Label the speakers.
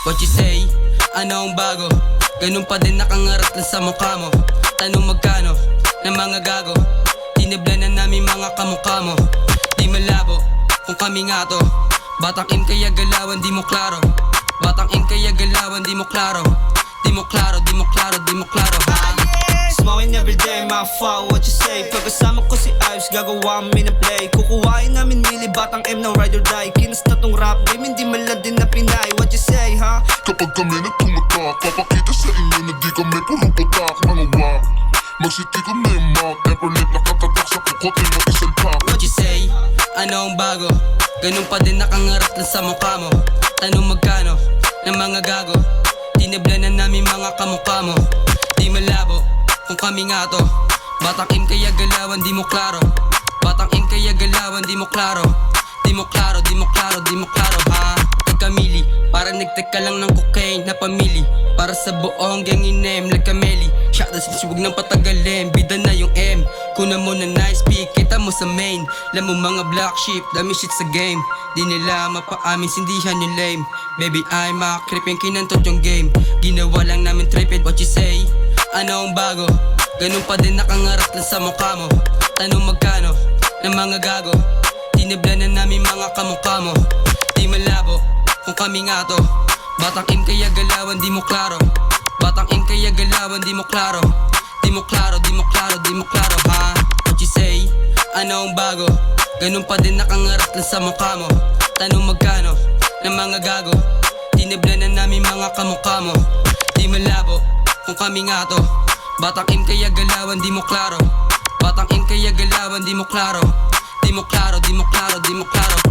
Speaker 1: What you say? Ano ang bago? Ganun pa din nakangarat lang sa mukha mo. Tanong magkano ng mga gago. Tinibla na namin mga kamukha mo. Di malabo kung kami nga to. Batang in kaya galawan di mo klaro. Batang in kaya galawan di mo klaro. Di mo klaro, di mo klaro, di mo klaro ha?
Speaker 2: Smoking everyday, my fault, what you say? Pagkasama ko si Ives, gagawa kami ng play. Kukuhain namin mili, batang M na ride or die. Kinasta tong rap game, hindi man lang din na Pinay. What you say, ha?
Speaker 3: Kapag kami na tumatak, papakita sa inyo na di kami puro putak. Mga wak, magsiti kami mak. Everlip nakatatak sa kukotin ng isang pack.
Speaker 1: What you say? Ano ang bago? Ganun pa din nakangarat lang sa mukha mo. Tanong magkano ng mga gago. Tinibla na namin mga kamukha mo. Di malabo kung kami nga to. Batang in kaya galawan di mo klaro. Batang in kaya galawan di mo klaro. Di mo klaro, di mo klaro, di mo klaro ha? Nagkamili, para nagtag ka lang ng cocaine na pamili. Para sa buong gang inem, nagkameli. Shot na sisibog ng patagalin, bida na yung M. Kuna mo na nice pick, kita mo sa main. Alam mo mga black sheep, dami shit sa game. Di nila mapaamin, sindihan yung lame. Baby I'm a creeping, kinantot yung game. Ginawa lang namin tripid, what you say? Ano ang bago? Ganun pa din nakangarat lang sa mukha mo. Tanong magkano ng mga gago. Tinibla na namin mga kamukha mo. Di malabo kung kami nga to. Batang in kaya galawan di mo klaro. Batang in kaya galawan di mo klaro. Di mo klaro, di mo klaro, di mo klaro ha? What you say? Ano ang bago? Ganun pa din nakangarat lang sa mukha mo. Tanong magkano ng mga gago. Tinibla na namin mga kamukha mo. Di malabo kung kami nga to. Batang in kaya galawan di mo klaro. Batang in kaya galawan di mo klaro. Di mo klaro, di mo klaro, di mo klaro